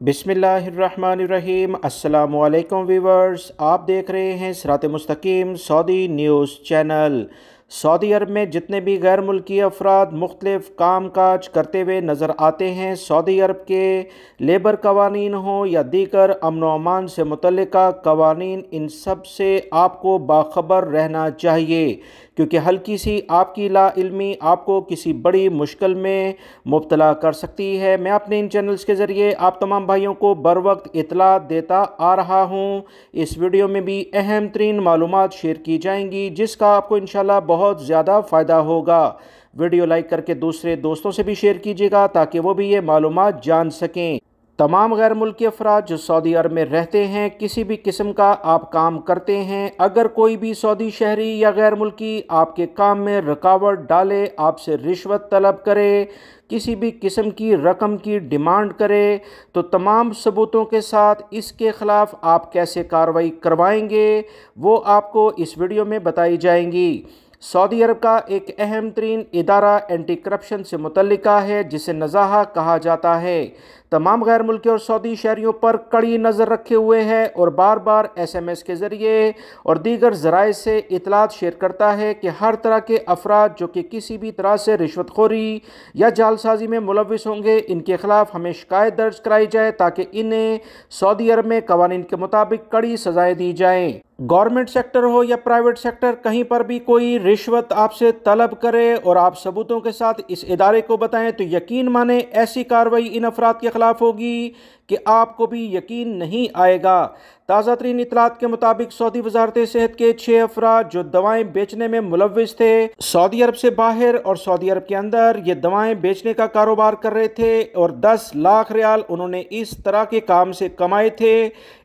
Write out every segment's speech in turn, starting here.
बिस्मिल्लाहिर्रहमानिर्रहीम। अस्सलामुअलैकुम वीवर्स, आप देख रहे हैं सिरात मुस्तकीम सऊदी न्यूज़ चैनल। सऊदी अरब में जितने भी गैर मुल्की अफराद मुख्तलिफ काम काज करते हुए नज़र आते हैं, सऊदी अरब के लेबर कवानीन हों या दीगर अमन व अमान से मुतल्लिका कवानीन, इन सब से आपको बाखबर रहना चाहिए, क्योंकि हल्की सी आपकी लाइल्मी आपको किसी बड़ी मुश्किल में मुब्तला कर सकती है। मैं अपने इन चैनल्स के ज़रिए आप तमाम भाइयों को बर वक्त इतला देता आ रहा हूँ। इस वीडियो में भी अहम तरीन मालूमात शेयर की जाएंगी, जिसका आपको इंशाल्लाह बहुत ज़्यादा फ़ायदा होगा। वीडियो लाइक करके दूसरे दोस्तों से भी शेयर कीजिएगा ताकि वो भी ये मालूमात जान सकें। तमाम गैर मुल्की अफराद जो सऊदी अरब में रहते हैं, किसी भी किस्म का आप काम करते हैं, अगर कोई भी सऊदी शहरी या गैर मुल्की आपके काम में रुकावट डाले, आपसे रिश्वत तलब करे, किसी भी किस्म की रकम की डिमांड करे, तो तमाम सबूतों के साथ इसके ख़िलाफ़ आप कैसे कार्रवाई करवाएंगे वो आपको इस वीडियो में बताई जाएंगी। सऊदी अरब का एक अहम तरीन इदारा एंटी करप्शन से मुतल्लिका है, जिसे नज़ाहा कहा जाता है। तमाम गैर मुल्की और सऊदी शहरियों पर कड़ी नज़र रखे हुए है और बार बार SMS के ज़रिए और दीगर ज़राए से इतलात शेयर करता है कि हर तरह के अफराद जो कि किसी भी तरह से रिश्वतखोरी या जालसाजी में मुलविस होंगे, इनके ख़िलाफ़ हमें शिकायत दर्ज कराई जाए ताकि इन्हें सऊदी अरब में कवानीन के मुताबिक कड़ी सज़ाएँ दी जाएँ। गवर्नमेंट सेक्टर हो या प्राइवेट सेक्टर, कहीं पर भी कोई रिश्वत आपसे तलब करे और आप सबूतों के साथ इस इदारे को बताएं, तो यकीन माने ऐसी कार्रवाई इन अफराद के खिलाफ होगी कि आपको भी यकीन नहीं आएगा। ताज़ा तरीन इतलात के मुताबिक सऊदी वजारत सेहत के 6 अफराद जो दवाएं बेचने में मुलविस थे, सऊदी अरब से बाहर और सऊदी अरब के अंदर ये दवाएं बेचने का कारोबार कर रहे थे और 10 लाख रियाल उन्होंने इस तरह के काम से कमाए थे।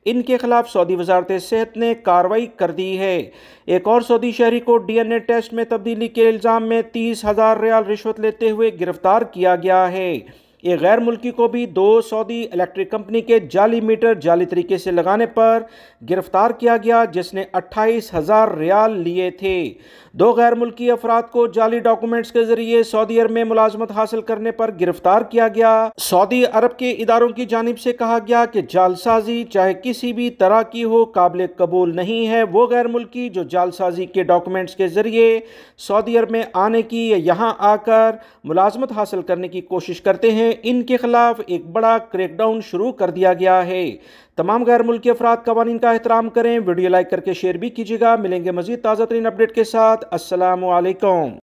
इनके खिलाफ सऊदी वजारत सेहत ने कार्रवाई कर दी है। एक और सऊदी शहरी को DNA टेस्ट में तब्दीली के इल्ज़ाम में 30,000 रियाल रिश्वत लेते हुए गिरफ्तार किया गया है। एक गैर मुल्की को भी 2 सऊदी इलेक्ट्रिक कंपनी के जाली मीटर जाली तरीके से लगाने पर गिरफ्तार किया गया, जिसने 28,000 रियाल लिए थे। 2 गैर मुल्की अफराद को जाली डॉक्यूमेंट्स के जरिए सऊदी अरब में मुलाजमत हासिल करने पर गिरफ्तार किया गया। सऊदी अरब के इदारों की जानिब से कहा गया कि जालसाजी चाहे किसी भी तरह की हो, काबिल कबूल नहीं है। वो गैर मुल्की जो जालसाजी के डॉक्यूमेंट्स के जरिए सऊदी अरब में आने की या यहाँ आकर मुलाजमत हासिल करने की कोशिश करते हैं, इनके खिलाफ एक बड़ा क्रैकडाउन शुरू कर दिया गया है। तमाम गैर मुल्की अफराद कवानीन का एहतराम करें। वीडियो लाइक करके शेयर भी कीजिएगा। मिलेंगे मजीद ताज़ा तरीन अपडेट के साथ। अस्सलामु अलैकुम।